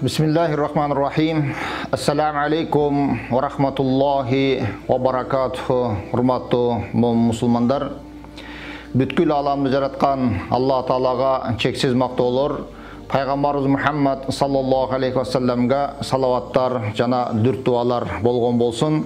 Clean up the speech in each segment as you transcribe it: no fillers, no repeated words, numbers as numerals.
Bismillahirrahmanirrahim. Assalamu alaikum wa rahmatullahi wa barakatuhu. Hurmatlı musulmanдар. Бүткүл аламды жараткан Алла Таалага чексиз мактоолор, Пайгамбарыбыз Мухаммад саллаллаху алейхи ва салламга салаваттар жана дүрт дуалар болгон болсун.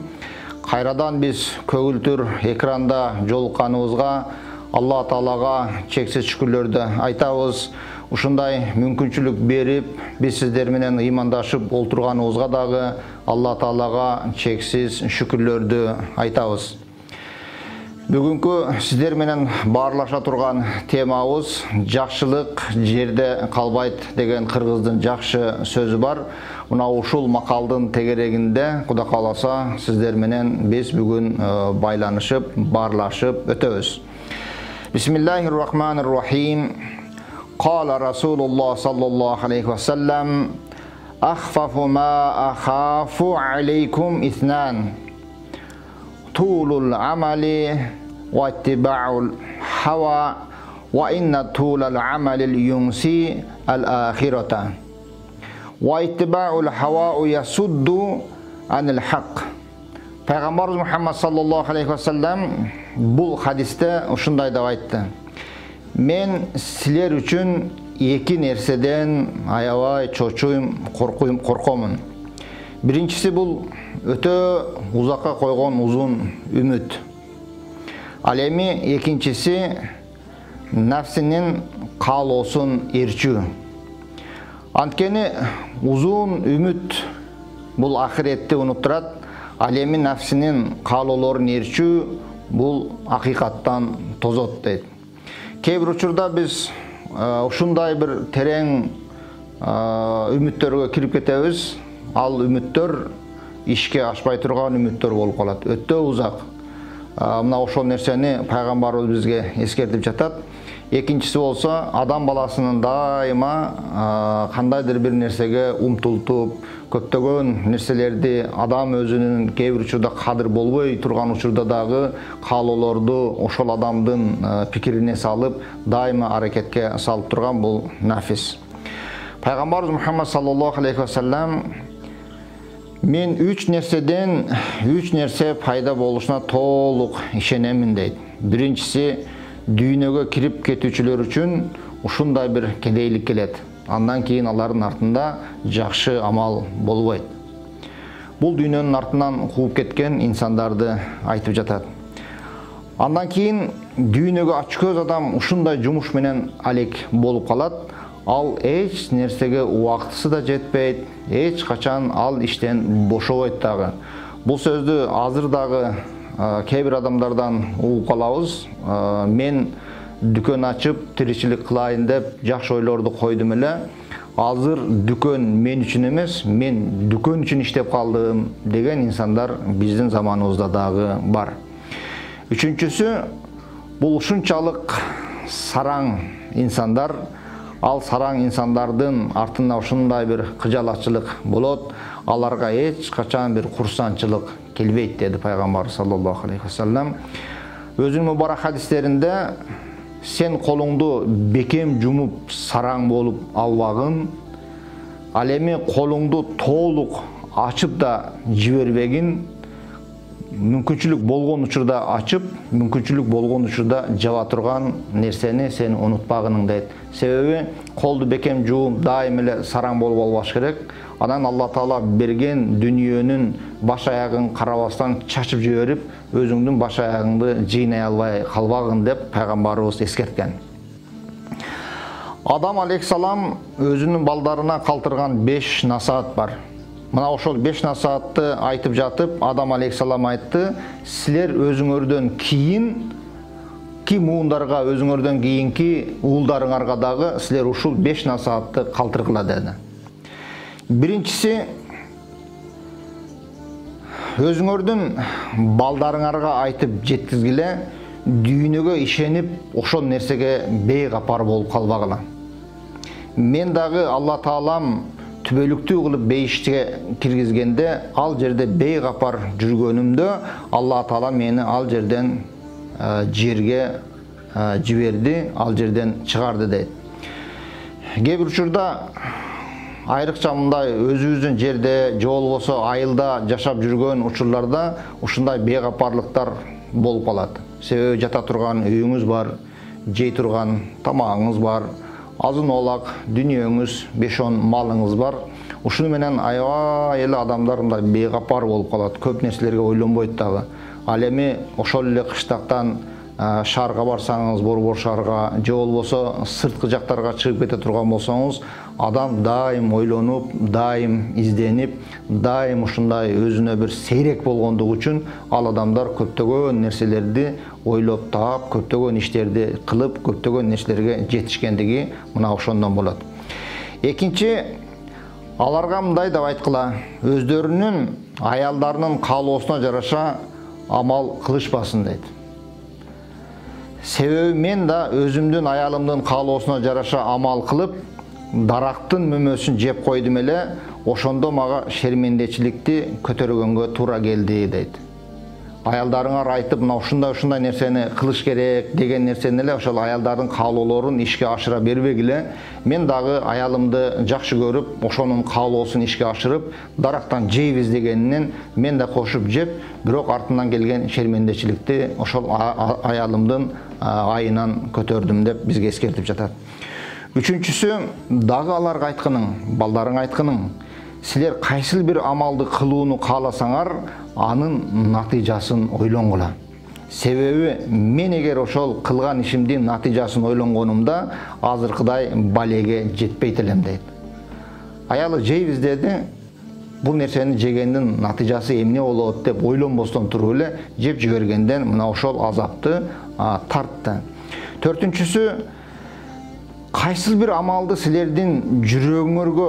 Кайрадан биз көгүлтүр экранда жолукканыбызга Алла Таалага чексиз шүкүрлөрдү айтабыз. Ушундай мүмкүнчүлүк берип, биз сиздер менен ыймандашып олтурганыбызга дагы Алла Таалага чексиз шүкүрлөрдү айтабыз. Бүгүнкү сиздер менен баарлаша турган темабыз жакшылык жерде калбайт деген кыргыздын жакшы сөзү бар. Мына ушул макалдын тегерегинде Кудай кааласа сиздер менен биз бүгүн байланышып, баарлашып өтөбүз. Бисмиллахиррахманиррахим. Qala Rasulullah sallallahu aleyhi ve sellem Akhfafu ma akhafu aleykum ithnan Tulul amali ve ittiba'ul hawa ve inna tulal amalil yunsi al-akhirata ve ittiba'ul hawa yasuddu anil haq. Peygamberimiz Muhammed sallallahu aleyhi ve sellem bu hadiste uşunday da aytты. Men силер үчүн эки нерседен аябай чочуйм, коркомун. Биринчиси бул өтө узакка койгон узун үмүт. Ал эми экинчиси нафсинин каалоосун эрчүү. Анткени узун үмүт бул ахиретти унуттурат, ал эми нафсинин каалоолорун эрчүү бул акыйкаттан тозот дейт. Кейбір учурда біз ушундай бир терең үмүттөргө кирип кетебиз. Ал үмүттөр ишке ашпай турган үмүттөр болуп калат. Өтө узак. Мына ошол нерсени пайгамбарыбыз бизге эскертип жатат. Экинчиси болсо адам баласынын дайыма кандайдыр бир нерсеге умтултуп, көптөгөн нерселерди адам өзүнүн кейбир учурда кадыр болбой турган учурда дагы каалоолорду ошол адамдын пикирине салып, дайыма аракетке салып турган бул нафис. Пайгамбарыбыз Мухаммад саллаллаху алейхи ва саллам мен үч нерсе пайда болушуна толук ишенемин дейт. Биринчиси дүйнөгө кирип кетүүчүлөр үчүн ушундай бир кедейлик келет. Андан кийин алардын артында жакшы амал болбойт. Бул дүйнөнүн артынан кууп кеткен инсандарды айтып жатат. Андан кийин дүйнөгө ачкөз адам ушундай жумуш менен алек болуп калат. Ал эч нерсеге убактысы да жетпейт, эч качан ал иштен бошобойт дагы. Бул сөздү азыр дагы кейбир адамдардан угуп калабыз. Мен дүкөн ачып тиричилик кылайын деп жакшы ойлорду койдум эле. Азыр дүкөн мен үчүн эмес, мен дүкөн үчүн иштеп калдым деген инсандар биздин заманыбызда дагы бар. Үчүнчүсү бул ушунчалык сараң инсандар. Ал сараң инсандардын артында ушундай бир кыжалатчылык болот. Аларга эч качан бир курсанчылык келбейт деди пайгамбар саллаллаху алейхи ва саллам. Өзүнүн мубарак хадистеринде сен колуңду бекем жумуп сараң болуп албагын, ал эми колуңду толук ачып да жибербегин, мүмкүнчүлүк болгон учурда ачып, мүмкүнчүлүк болгон учурда жаба турган нерсени сен унутпагының дейт. Себеби колду бекем жууп дайым эле сараң болуп албаш керек. Анан Алла Таала берген дүниөнүн баш аягын карабастан чачып жиберип, өзүңдүн баш аягыңды жыйнай албай калбагын деп пайгамбарыбыз эскерткен. Адам алейхиссалам өзүнүн балдарына калтырган 5 насаат бар. Мына ошол 5 насаатты айтып жатып, Адам алейхиссалам айтты: "Силер өзүңөрдөн кийин ки муундарга, өзүңөрдөн кийинки уулдарыңарга дагы силер ушул 5 насаатты калтыргыла" деди. Биринчиси, өзүңөрдүн балдарыңарга айтып жеткизгиле, дүйнөгө ишенип ошол нерсеге бейгапар болуп калбагыла. Мен дагы Алла Таалам түбөлүктүү кылып бейишке киргизгенде, ал жерде бейгапар жүргөнүмдө Алла Таала мени ал жерден жерге жиберди, ал жерден чыгарды дейт. Кээ бир учурда айрыкча мындай өзүбүздүн жерде же болбосо айылда жашап жүргөн учурларда ушундай бейкапарлыктар болуп калат. Себеби жата турган үйүңүз бар, жей турган тамагыңыз бар, азын оолак дүнүйөңүз, 5-10 малыңыз бар. Ушуну менен аябай эле адамдар мындай бейкапар болуп калат, көп нерселерге ойлонбойт дагы. Ал эми ошол эле кыштактан шаарга барсаңыз, борбор шаарга же болбосо сырткы жактарга чыгып кете турган болсоңуз, адам дайым ойлонуп, дайым изденип, дайым ушундай өзүнө бир сейрек болгондугу үчүн ал адамдар көптөгөн нерселерди ойлоп таап, көптөгөн иштерди кылып, көптөгөн нерселерге жетишкендиги мына ошондон болот. Экинчи, аларга мындай деп айткыла, өздөрүнүн аялдарынын каалоосуна жараша амал кылышпасын дейт. Себеби мен да өзүмдүн аялымдын каалоосуна жараша амал кылып, дарактын мөмөсүн жеп койдум эле, ошондо мага шермендечиликти көтөргөнгө туура келди дейт. Аялдарыңар айтып, мына ушундай нерсени кылыш керек деген нерсени эле ошол аялдардын каалоолорун ишке ашыра бербегиле, мен дагы аялымды жакшы көрүп, ошонун каалоосун ишке ашырып, дарактан жейбиз дегенинен мен да кошуп жеп, бирок артынан келген шермендечиликти ошол аялымдын айынан көтөрдүм деп бизге эскертип жатат. Үчүнчүсү, дагы аларга айтканың, балдарыңа айтканың, силер кайсыл бир амалды кылууну кааласаңар, анын натыйжасын ойлонгула. Себеби мен эгер ошол кылган ишимдин натыйжасын ойлонгонумда, азыркыдай балеге жетпейт элем дейт. Аялы жейбиз деди, бул нерсени жегендин натыйжасы эмне болот деп ойлонбостон туруп эле жеп жибергенден мына ошол азапты тартты. Төртүнчүсү, кайсыл бир амалды силердин жүрөгүңөргө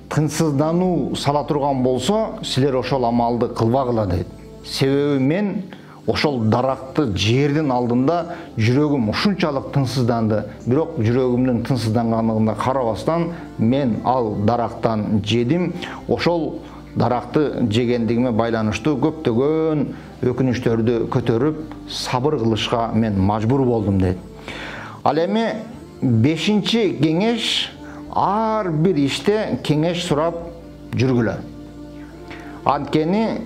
тынчсыздануу сала турган болсо, силер ошол амалды кылбагыла дейт. Себеби мен ошол даракты жердин алдында жүрөгүм ушунчалык тынчсызданды, бирок жүрөгүмдүн тынчсызданганлыгына карабастан мен ал дарактан жедим. Ошол даракты жегендигиме байланыштуу көптөгөн өкүнүчтөрдү көтөрүп, сабыр кылышка мен мажбур болдум дейт. Ал эми 5-чи кеңеш, ар бир иште кеңеш сурап жүргүлө. Анткени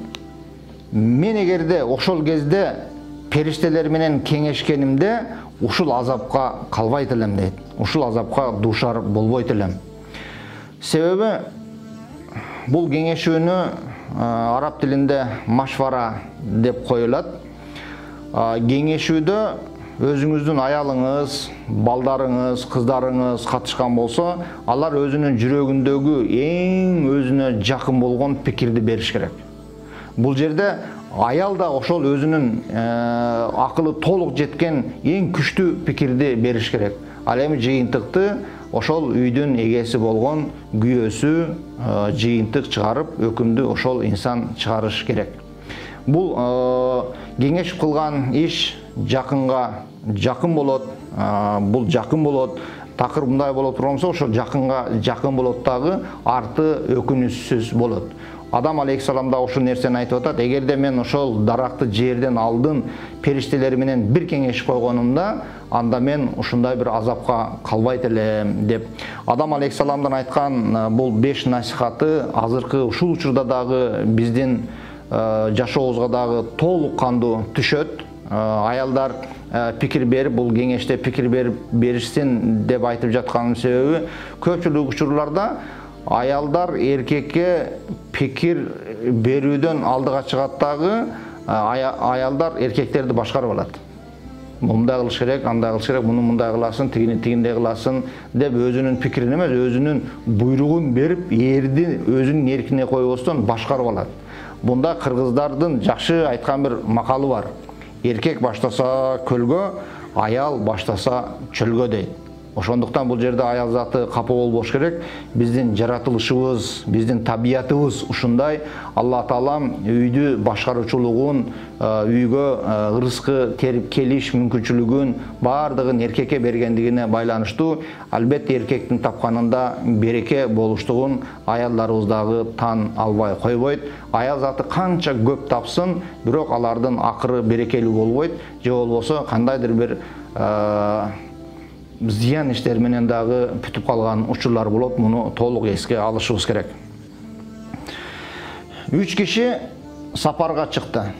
мен эгерде ошол кезде периштелер менен кеңешкенимде ушул азапка калбайт элем дейт. Ушул азапка дуушар болбойт элем. Себеби бул кеңешүүнү араб тилинде машвара деп коюлат. Кеңешүүдө өзүңүздүн аялыңыз, балдарыңыз, кыздарыңыз катышкан болсо, алар өзүнүн жүрөгүндөгү эң өзүнө жакын болгон пикирди бериш керек. Бул жерде аял да ошол өзүнүн акылы толук жеткен эң күчтүү пикирди бериш керек. Ал эми жыйынтыкты ошол үйдүн эгеси болгон күйөөсү жыйынтык чыгарып, өкүмдү ошол инсан чыгарыш керек. Бул кеңеш кылган иш жакынга жакын болот, бул жакын болот. Такыр мындай боло турган болсо, ошол жакынга жакын болот дагы, арты өкүнүчсүз болот. Адам алейхиссалам да ошол нерсени айтып атат. Эгерде мен ошол даракты жерден алдын периштелер менен бир кеңешип койгонумда, анда мен ушундай бир азапка калбайт элем деп. Адам алейхиссаламдын айткан бул 5 насихаты азыркы ушул учурда дагы биздин жашообузга дагы толук кандуу түшөт. Аялдар пикир берип, бул кеңеште пикир беришсин деп айтып жатканын себеби, көпчүлүк учурларда аялдар эркекке пикир берүүдөн алдыга чыгат дагы, аялдар эркектерди башкарып алат. Мындай кылыш керек, андай кылыш керек, муну мындай кыласың, тигини тигиндей кыласың деп өзүнүн пикирин эмес, өзүнүн буйругун берип, эрди өзүнүн эркине койбостон башкарып алат. Бунда кыргыздардын жакшы айткан бир макалы бар. Эркек баштаса көлгө, аял баштаса чөлгө дейт. Ошондуктан бул жерде аял заты капа болбош керек. Биздин жаратылышыбыз, биздин табиятыбыз ушундай. Алла Таалам үйдү башкаруучулугун, үйгө ырыскы терип келиш мүмкүнчүлүгүн бардыгын эркекке бергендигине байланыштуу. Албетте эркектин тапканында береке болуштугун аялдарыбыз дагы тан албай койбойт. Аял заты канча көп тапсын, бирок алардын акыры берекелүү болбойт. Же болбосо кандайдыр бир зыян иштер менен дагы бүтүп калган учурлар болот. Муну толук эске алышыбыз керек. 3 киши сапарга чыкты.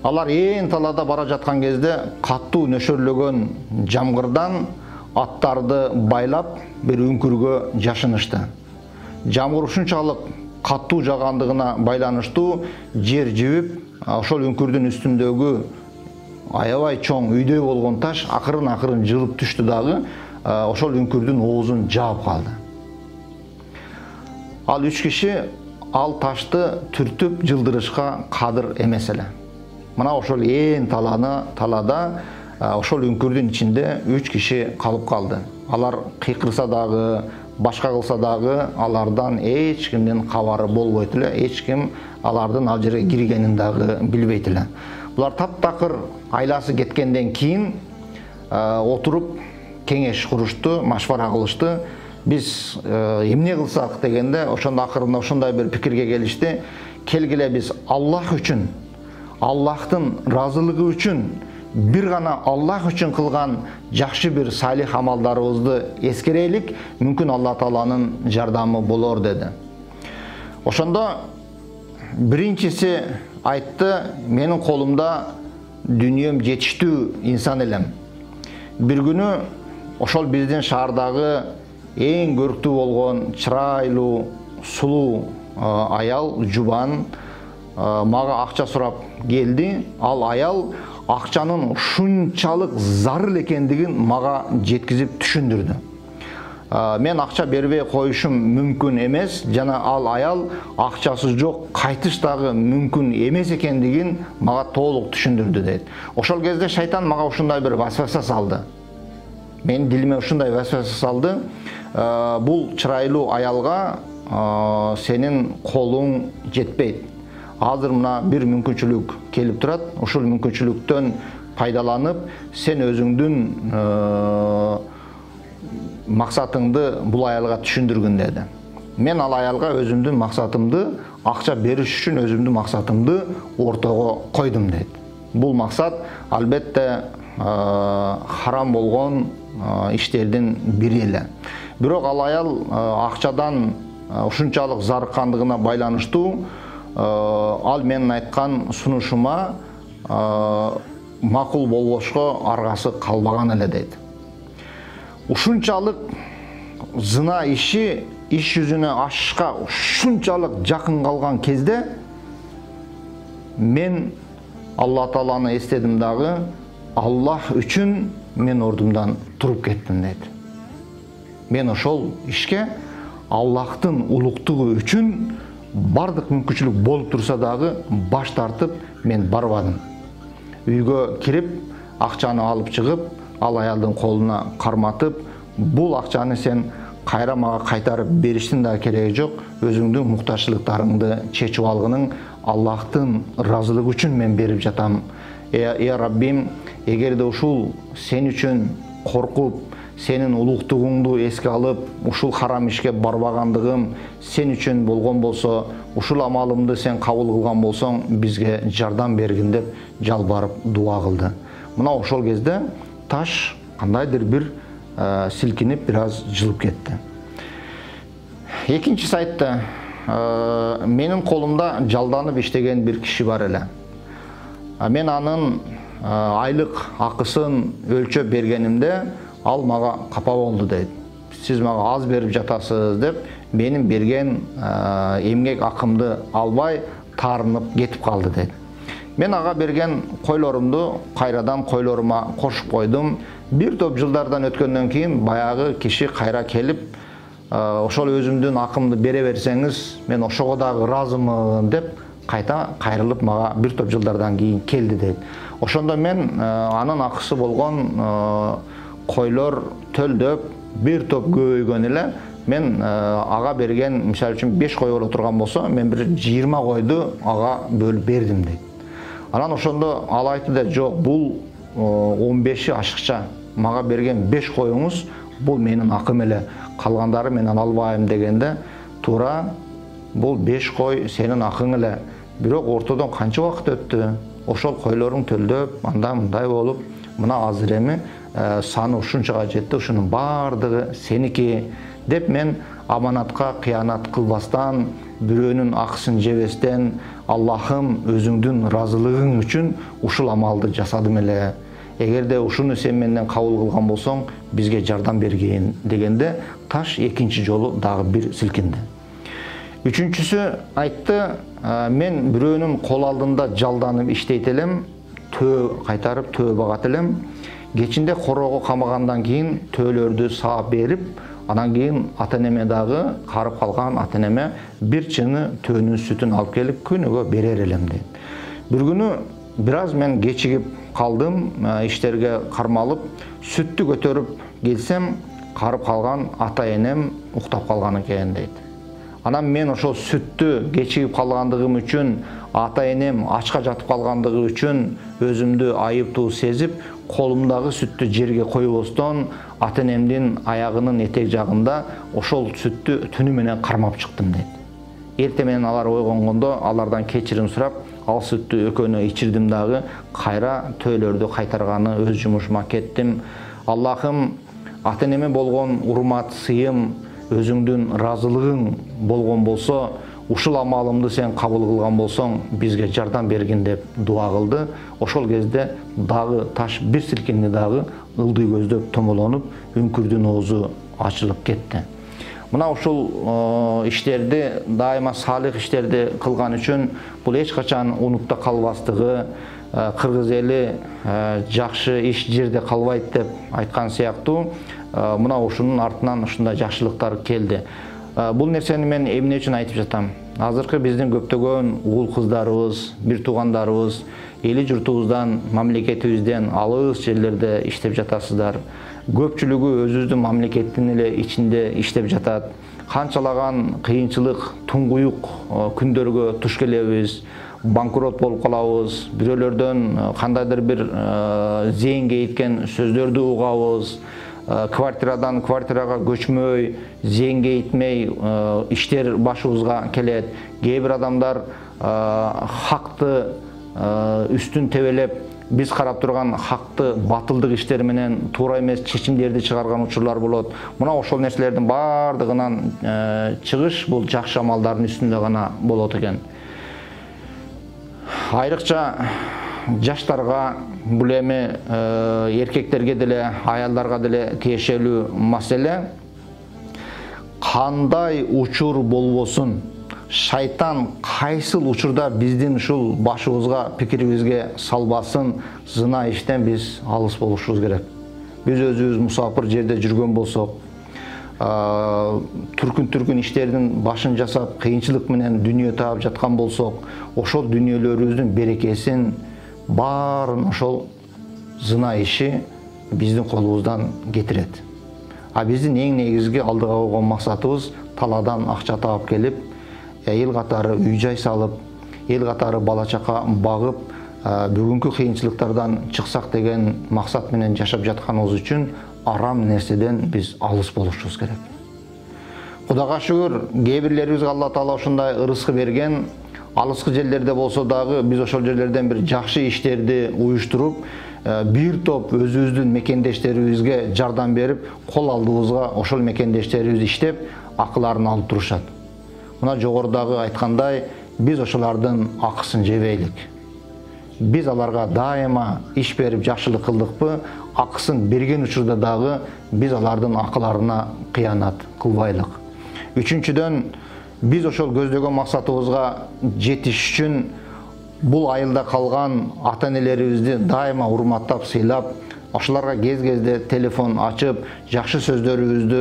Алар ээн талада бара жаткан кезде каттуу нөшөрлөгөн жамгырдан аттарды байлап бир үңкүргө жашынышты. Жамгыр ушунчалык каттуу жагандыгына байланыштуу жер жибип, ошол үңкүрдүн үстүндөгү аябай чоң үйдөй болгон таш акырын жылып түштү дагы, ошол үңкүрдүн оозун жаап калды. Ал 3 киши ал ташты түртүп жылдырышка кадыр эмес эле. Мына ошол ээн талада ошол үңкүрдүн ичинде 3 киши калып калды. Алар кыйкырса дагы, башка кылса дагы алардан эч кимдин кабары болбойт эле, эч ким алардын ал жерге киргенин дагы билбейт эле. Булар таптакыр айласы кеткенден кийин отуруп кеңеш курушту, машвара кылышты. Биз эмне кылсак дегенде, ошондо акырында ушундай бир пикирге келишти. Келгиле биз Аллах үчүн, Аллахтын разылыгы үчүн, бир гана Аллах үчүн кылган жакшы бир салих амалдарыбызды эскерелик, мүмкүн Алла Тааланын жардамы болор деди. Ошондо биринчиси айтты: менин колумда дүнием жетиштүү инсан элем. Бир күнү ошол биздин шаардагы эң көрктүү болгон чырайлуу, сулуу аял, жубан мага акча сурап келди. Ал аял акчанын ушунчалык зарыл экендигин мага жеткизип түшүндүрдү. Мен акча бербей коюшум мүмкүн эмес, жана ал аял акчасы жок кайтыш дагы мүмкүн эмес экендигин мага толук түшүндүрдү дейт. Ошол кезде шайтан мага ушундай бир васваса салды. Мен дилиме ушундай васваса салды: бул чырайлуу аялга сенин колуң жетпейт. Азыр мына бир мүмкүнчүлүк келип турат. Ушул мүмкүнчүлүктөн пайдаланып, сен өзүңдүн максатыңды бул аялга түшүндүргүн деди. Мен ал аялга өзүмдүн максатымды, акча бериш үчүн өзүмдүн максатымды ортого койдум дейт. Бул максат албетте харам болгон иштердин бири эле. Бирок ал аял акчадан ушунчалык зарыккандыгына байланыштуу ал менин айткан сунушума макул болбошко аргасы калбаган эле дейт. Ушунчалык зына иш жүзүнө ашышка ушунчалык жакын калган кезде мен Алла Тааланы эстедим дагы, Аллах үчүн мен ордумдан туруп кеттим дейт. Мен ошол ишке Аллахтын улуктугу үчүн бардык мүмкүнчүлүк болуп турса дагы баш тартып мен барбадым. Үйгө кирип, акчаны алып чыгып, ал аялдын колуна карматып, бул акчаны сен кайра мага кайтарып бериштин да кереги жок, өзүңдүн муктажчылыктарыңды чечип алгының, Аллахтын разылыгы үчүн мен берип жатам. Раббим, эгерде ушул сен үчүн коркуп, сенин улуктугуңду эске алып, ушул харам ишке барбагандыгым сен үчүн болгон болсо, ушул амалымды сен кабыл кылган болсоң, бизге жардам бергин деп жалбарып дуа кылды. Мына ошол кезде таш кандайдыр бир силкинип, бир аз жылып кетти. Экинчиси айтты: менин колумда жалданып иштеген бир киши бар эле. Мен анын айлык акысын өлчөп бергенимде ал мага капа болду дейт. Сиз мага аз берип жатасыз деп, менин берген эмгек акымды албай таарынып кетип калды дейт. Мен ага берген койлорумду кайрадан койлорума кошуп койдум. Бир топ жылдардан өткөндөн кийин баягы киши кайра келип, ошол өзүмдүн акымды бере берсеңиз, мен ошого дагы ыраазымын деп кайта кайрылып мага бир топ жылдардан кийин келди дейт. Ошондо мен анын акысы болгон койлор төлдөп, бир топ көбөйгөн эле. Мен ага берген, мисалы үчүн 5 кой боло турган болсо, мен бир 20 койду ага бөлүп бердим дейт. Анан ошондо ал айтты да: жок, бул 15-и ашыкча. Мага берген 5 коюңуз бул менин акым эле, калгандары менен албайм дегенде, туура бул 5 кой сенин акың эле. Бирок ортодон канча убакыт өттү? Ошол койлоруң төлдөп, анда мындай болуп, мына азыр эми саны ушунчага жетти, ушунун баардыгы сеники деп мен аманатка кыянат кылбастан, бирөөнүн акысын жебестен, Аллахым өзүңдүн разылыгың үчүн ушул амалды жасадым эле. Эгерде ушуну сен менден кабыл кылган болсоң, бизге жардам бергин дегенде таш экинчи жолу дагы бир силкинди. Үчүнчүсү айтты, мен бирөөнүн кол алдында жалданып иштейт элем, төө кайтарып төө багат элем. Кечинде короого камагандан кийин төөлөрдү саап берип, анан кийин ата-энеме дагы карып калган ата-энеме бир чыны төөнүн сүтүн алып келип күнүгө берер элем дейт. Бир күнү бир аз мен кечигип калдым, иштерге кармалып, сүттү көтөрүп келсем, карып калган ата-энем уктап калган экен дейт. Анан мен ошол сүттү кечигип калгандыгым үчүн, ата-энем ачка жатып калгандыгы үчүн өзүмдү айыптуу сезип, колумдагы сүттү жерге койбостон, ата-энемдин аягынын этек жагында ошол сүттү түнү менен кармап чыктым дейт. Эрте менен алар ойгонгондо алардан кечирим сурап, ал сүттү экөөнө ичирдим дагы, кайра төөлөрдү кайтарганы өз жумушума кеттим. Аллахым, ата-энеме болгон урмат, сыйым, өзүңдүн разылыгың болгон болсо, ушул амалымды сен кабыл кылган болсоң, бизге жардам бергин деп дуа кылды. Ошол кезде дагы таш бир силкинди дагы, ылдый көздөп томолонуп, үңкүрдүн оозу ачылып кетти. Мына ушул иштерди, дайыма салих иштерди кылган үчүн бул эч качан унутта калбастыгы, кыргыз эли жакшы иш жерде калбайт деп айткан сыяктуу, мына ушунун артынан ушундай жакшылыктар келди. Бул нерсени мен эмне үчүн айтып жатам? Азыркы биздин көптөгөн уул кыздарыбыз, бир туугандарыбыз эли журтубуздан, мамлекетибизден алыс жерлерде иштеп жатасыздар. Көпчүлүгү өзүбүздүн мамлекеттин эле ичинде иштеп жатат. Канчалаган кыйынчылык, туңгуюк күндөргө туш келебиз, банкрот болуп калабыз, бирөөлөрдөн кандайдыр бир зээнге иткен сөздөрдү угабыз, квартирадан квартирага көчмөй, зээнге итмей иштер башыбызга келет. Кээ бир адамдар хакты үстүн тебелеп, биз карап турган хакты батылдык иштер менен туура эмес чечимдерди чыгарган учурлар болот. Мына ошол нерселердин баардыгынан чыгыш бул жакшы амалдардын үстүндө гана болот экен. Айрыкча жаштарга, бул эми эркектерге деле, аялдарга деле тиешелүү маселе. Кандай учур болбосун, шайтан кайсыл учурда биздин ушул башыбызга, пикирибизге салбасын, зына иштен биз алыс болушубуз керек. Биз өзүбүз мусафир жерде жүргөн болсок, түркүн иштердин башын жасап, кыйынчылык менен дүнүйө таап жаткан болсок, ошол дүнүйөлөрүбүздүн берекесин баарын ошол зына иши биздин колубуздан кетирет. А биздин эң негизги алдыга койгон максатыбыз талаадан акча таап келип, эл катары үй-жай салып, эл катары бала-чака багып, бүгүнкү кыйынчылыктардан чыксак деген максат менен жашап жатканыбыз үчүн арам нерседен биз алыс болушубуз керек. Кудайга шүгүр, кээ бирлерибизге Алла Таала ушундай ырыскы берген. Алыскы жерлерде болсо дагы биз ошол жерлерден бир жакшы иштерди уюштуруп, бир топ өзүбүздүн мекендештерибизге жардам берип, кол алдыбызга ошол мекендештерибиз иштеп, акыларын алып турушат. Мына жогорудагы айткандай, биз ошолардын акысын жебейлик. Биз аларга дайыма иш берип жакшылык кылдыкпы, акысын берген учурда дагы биз алардын акыларына кыянат кылбайлык. Үчүнчүдөн, биз ошол көздөгөн максатыбызга жетиш үчүн бул айылда калган ата-энелерибизди дайыма урматтап, сыйлап, ошолорго кез-кезде телефон ачып, жакшы сөздөрүбүздү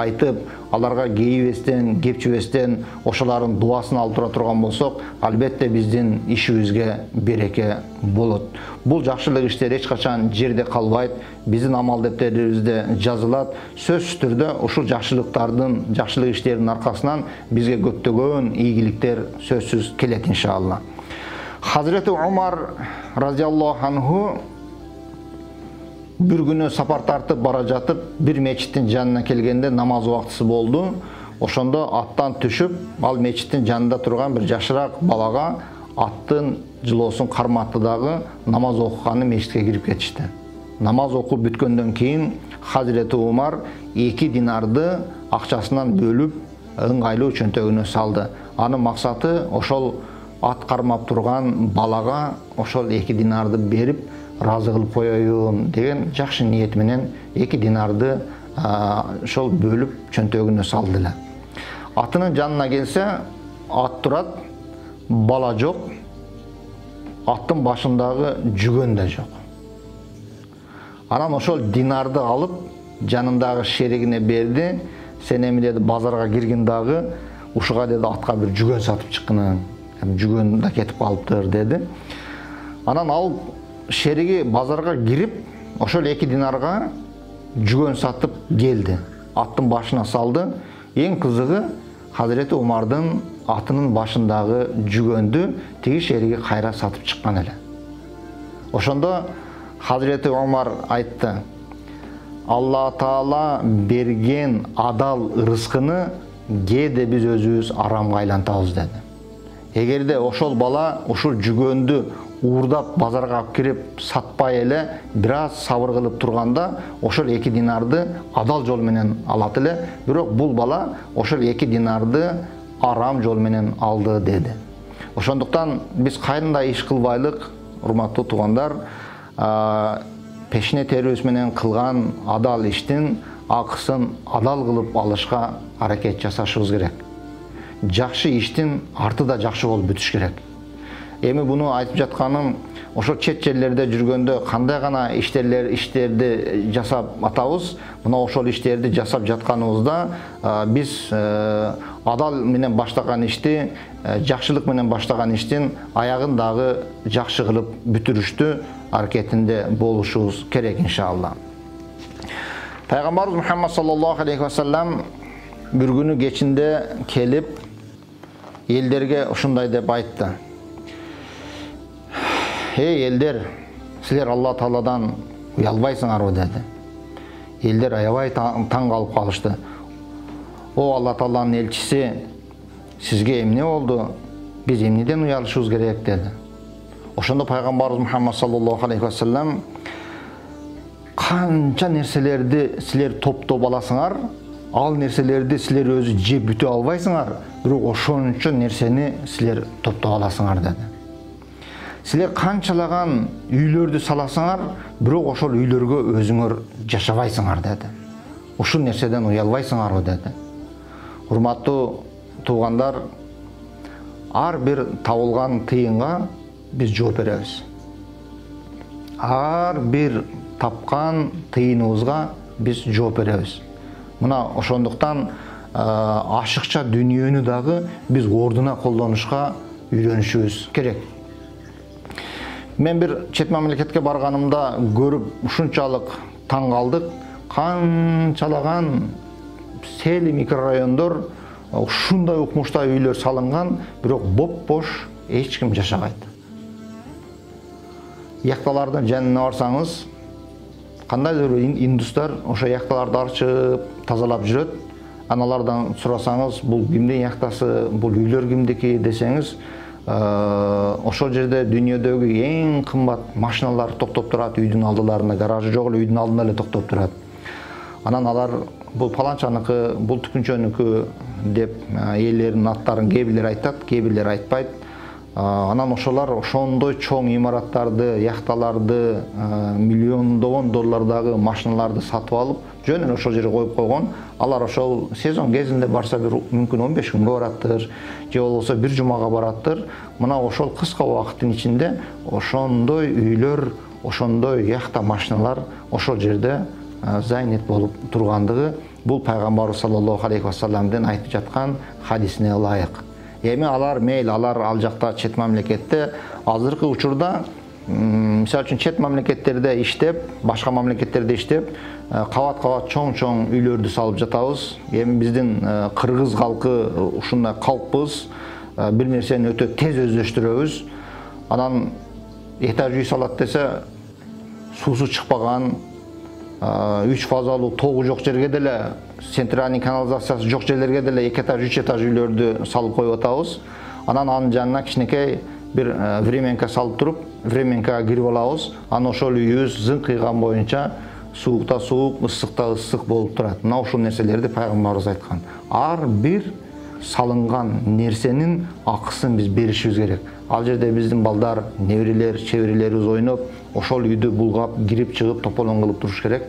айтып, аларга кейибестен, кепчибестен ошолордун дуасын алып тура турган болсок, албетте биздин ишибизге береке болот. Бул жакшылык иштер эч качан жерде калбайт, биздин амал дептерибизде жазылат. Сөзсүз түрдө ушул жакшылыктардын, жакшылык иштердин аркасынан бизге көптөгөн ийгиликтер сөзсүз келет иншалла. Хазирети Умар разияллаху анху бир күнү сапар тартып бара жатып, бир мечиттин жанына келгенде намаз убактысы болду. Ошондо аттан түшүп, ал мечиттин жанында турган бир жашыраак балага аттын жылоосун карматты дагы намаз окуганы мечитке кирип кетишти. намаз окуп бүткөндөн кийин Хазіреті Умар 2 динарды акчасынан бөлүп ыңгайлуу чөнтөгүнө салды. Анын максаты ошол ат кармап турган балага ошол 2 динарды берип разы кылып коеюн деген жакшы ниет менен 2 динарды ошол бөлүп чөнтөгүнө салды эле. Атынын жанына келсе, ат турат, бала жок, аттын башындагы жүгөн да жок. Анан ошол динарды алып жанындагы шеригине берди. Сен эми деди базарга киргин дагы ушуга деди атка бир жүгөн сатып чыккын. Жүгөн да кетип калыптыр деди. Анан ал шериги базарга кирип, ошол 2 динарга жүгөн сатып келди. Аттын башына салды. Эң кызыгы Хазіреті Умардын атынын башындагы жүгөндү тиги шериги кайра сатып чыккан эле. Ошондо Хазіреті Умар айтты: Алла Таала берген адал рызкыны кээде биз өзүбүз арамга айлантабыз деди. Эгерде ошол бала ушул жүгөндү уурдап базарга алып кирип сатпай эле бир аз сабыр кылып турганда ошол 2 динарды адал жол менен алат эле, бирок бул бала ошол 2 динарды арам жол менен алды деди. Ошондуктан биз кайрында иш кылбайлык, урматтуу туугандар, пешине терибиз менен кылган адал иштин акысын адал кылып алышка аракет жасашыбыз керек. Жакшы иштин арты да жакшы болуп бүтүш керек. Эми буну айтып жатканым, ошо чет жерлерде жүргөндө кандай гана иштерди жасап атабыз, мына ошол иштерди жасап жатканыбызда биз адал менен баштаган ишти, жакшылык менен баштаган иштин аягын дагы жакшы кылып бүтүрүштү аракетинде болушубуз керек иншалла. Пайгамбарыбыз Мухаммад саллаллаху алейхи ва саллям бир күнү кечинде келип элдерге ушундай деп айтты: Эй элдер, силер Алла Тааладан уялбайсыңарбы деди. Элдер аябай таң калып калышты. О Алла Тааланын элчиси, сизге эмне болду? Биз эмнеден уялышыбыз керек деди. Ошондо пайгамбарыбыз Мухаммад саллаллаху алейхи ва саллям: канча нерселерди силер топтоп аласыңар, ал нерселерди силер өзү жеп бүтө албайсыңар, бирок ошончо нерсени силер топтоп аласыңар деди. Силер канчалаган үйлөрдү саласыңар, бирок ошол үйлөргө өзүңөр жашабайсыңар деди. Ушул нерседен уялбайсыңарбы деди. Урматтуу туугандар, ар бир табылган тыйынга биз жооп беребиз. Ар бир тапкан тыйыныбызга биз жооп беребиз. Мына ошондуктан ашыкча дүнүйөнү дагы биз ордуна колдонушка үйрөнүшүбүз керек. Мен бир чет мамлекетке барганымда көрүп ушунчалык таң калдык. Канчалаган сели микрорайондор ушундай укмуштай үйлөр салынган, бирок боп-бош эч ким жашабайт. Якталардын жанына барсаңыз, кандайдыр индустар ошо якталарды арчып, тазалап жүрөт. Аналардан сурасаңыз, бул кимдин яктасы, бул үйлөр кимдики десеңиз, ошол жерде дүйнөдөгү эң кымбат машиналар токтоп турат, үйдүн алдыларында, гаражы жок эле үйдүн алдында эле токтоп турат. Анан алар бул паланчаныкы, бул түкүнчөнүкү деп ээлеринин аттарын кээ бирлер айтат, кээ бирлер айтпайт. Анан ошолар ошондой чоң имараттарды, яхталарды, миллиондогон доллардагы машиналарды сатып алып, жөн эле ошол жерге коюп койгон. Алар ошол сезон кезинде барса бир мүмкүн 15 күнгө бараттыр, же болбосо бир жумага бараттыр. Мына ошол кыска убакыттын ичинде ошондой үйлөр, ошондой яхта, машиналар ошол жерде зайнет болуп тургандыгы бул пайгамбар саллаллаху алейхи ва салламдын айтып жаткан хадисине ылайык. Эми алар мейл, алар ал жакта чет мамлекетте азыркы учурда, мисалы үчүн чет мамлекеттерде иштеп, башка мамлекеттерде иштеп, кабат-кабат чоң-чоң үйлөрдү салып жатабыз. Эми биздин кыргыз калкы ушундай калппыз, бир нерсени өтө тез өздөштүрөбүз. Анан этаж үй салат десе, суусу чыкпаган, 3 фазалуу тогу жок жерге деле, центральный канализациясы жок жерлерге деле 2 этаж, 3 этаж үйлөрдү салып коюп атабыз. Анан анын жанына кичинекей бир временка салып туруп, временкага кирип алабыз, анан ошол үйүбүз зыңкыйган боюнча суукта суук, ысыкта ысык болуп турат. Мына ушул нерселерди пайгамбарыбыз айткан. Ар бир салынган нерсенин акысын биз беришибиз керек. Ал жерде биздин балдар, неберелер, чеберелерибиз ойноп, ошол үйдү булгап, кирип чыгып, тополон кылып туруш керек.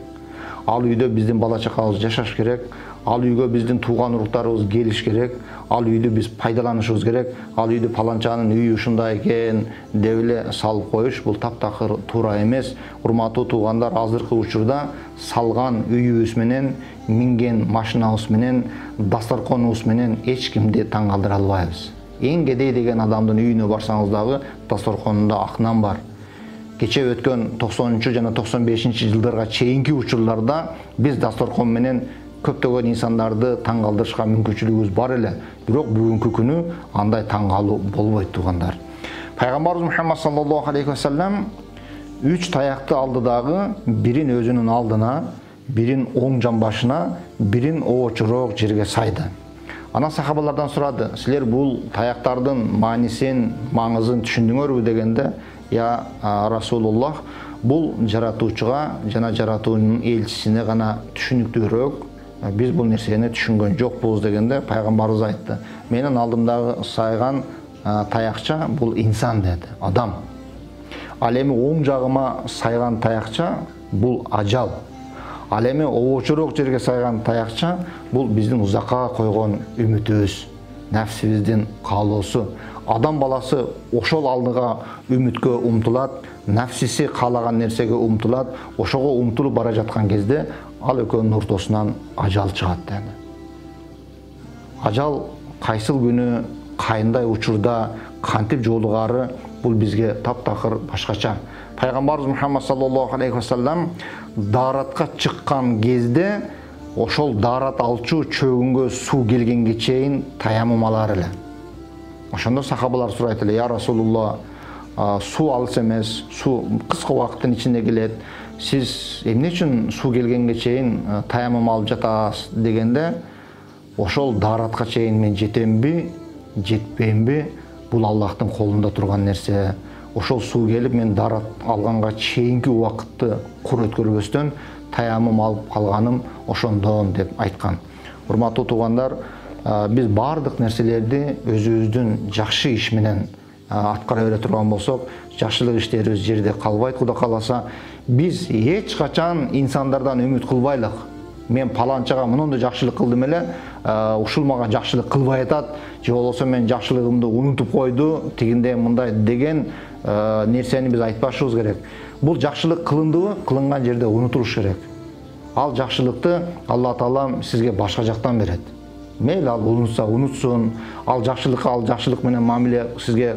Ал үйдө биздин бала чакабыз жашаш керек. Ал үйгө биздин тууган уруктарыбыз келиш керек. Ал үйдү биз пайдаланышыбыз керек. Ал үйдү паланчанын үйү ушундай экен деп эле салып коюш бул таптакыр туура эмес. Урматтуу туугандар, азыркы учурда салган үйүбүз менен, минген машинабыз менен, дастарконубуз менен эч кимди таң калтыра албайбыз. Эң кедей деген адамдын үйүнө барсаңыз дагы дастарконунда ак нан бар. Кече өткөн 90 жана 95 жылдарга чейинки учурларда биз дастаркон менен көптөгөн инсандарды таң калтырышка мүмкүнчүлүгүбүз бар эле. Бирок бүгүнкү күнү андай таң калуу болбойт туугандар. Пайгамбарыбыз Мухаммад саллаллаху алейхи ва саллям 3 таякты алды дагы, бирин өзүнүн алдына, бирин оң жамбашына, бирин оочуроок жерге сайды. Анан сахабалардан сурады: "Силер бул таяктардын маанисин, маңызын түшүндүңөрбү?" дегенде, "Я Расулуллах, бул жаратуучуга жана жаратуунун элчисине гана түшүнүктүүрөөк. Биз бул нерсени түшүнгөн жокпуз" дегенде, пайгамбарыбыз айтты: "Менин алдымдагы сайган таякча бул инсан" деди, адам. Ал эми оң жагыма сайган таякча бул ажал. Ал эми оочуроок жерге сайган таякча бул биздин узакка койгон үмүтүбүз, нафсибиздин каалоосу. Адам баласы ошол алдыга үмүткө умтулат, нафсиси каалаган нерсеге умтулат. Ошого умтулуп бара жаткан кезде ал экөөнүн ортосунан ажал чыгат деди. Ажал кайсыл күнү, кайындай учурда, кантип жолугары бул бизге таптакыр башкача. Пайгамбарыбыз Мухаммад саллаллаху алейхи ва саллям дааратка чыккан кезде ошол даарат алчу чөгүнгө суу келгенге чейин таямум алар эле. Ошондо сахабалар сурайт эле: "Я Расулулла, суу алыс эмес, суу кыска убакыттын ичинде келет. Сиз эмне үчүн суу келгенге чейин таямум алып жатасыз?" дегенде, ошол дааратка чейин мен жетемби, жетпеймби, бул Аллахтын колунда турган нерсе. Ошол суу келип мен даарат алганга чейинки убакытты кур өткөрбөстөн таямум алып калганым ошондон деп айткан. Урматтуу туугандар, биз бардык нерселерди өзүбүздүн жакшы иш менен аткара бере турган болсок, жакшылык иштерибиз жерде калбайт. Кудай кааласа, биз эч качан инсандардан үмүт кылбайлык. Мен паланчага мындай жакшылык кылдым эле, ушул мага жакшылык кылбай атат, же болбосо мен жакшылыгымды унутуп койду, тигинде мындай деген нерсени биз айтпашыбыз керек. Бул жакшылык кылындыбы, кылынган жерде унутулуш керек. Ал жакшылыкты Алла Таалам сизге башка жактан берет. Мейли ал унутса унутсун, ал жакшылык менен мамиле сизге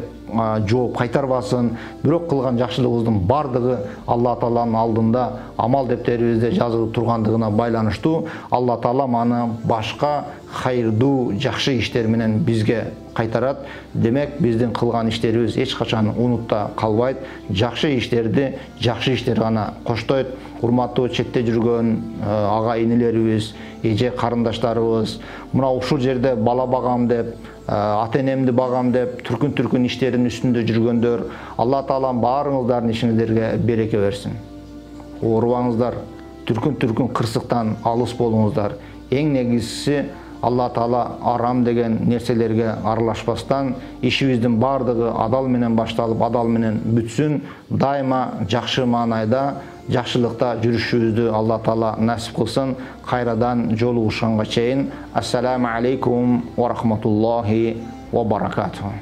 жооп кайтарбасын. Бирок кылган жакшылыгыбыздын бардыгы Алла Тааланын алдында амал дептерибизде жазылып тургандыгына байланыштуу. Алла Таалам аны башка хайырдуу, жакшы иштер менен бизге кайтарат. Демек, биздин кылган иштерибиз эч качан унутта калбайт. Жакшы иштерди жакшы иштер гана коштойт. Урматтуу четте жүргөн ага инилерибиз, эже карындаштарыбыз, мына ушул жерде бала багам деп, ата-энемди багам деп, түркүн иштерин үстүндө жүргөндөр, Алла Таалам баарыңыздардын ишиңиздерге береке берсин. Оорубаңыздар, түркүн кырсыктан алыс болуңуздар. Эң негизгиси, Алла Таала арам деген нерселерге аралашпастан, ишибиздин бардыгы адал менен башталып, адал менен бүтсүн. Дайыма жакшы маанайда, жакшылыкта жүрүшүбүздү Алла Таала насип кылсын. Кайрадан жолугушканга чейин. Ассаламу алейкум ва рахматуллахи ва баракатуху.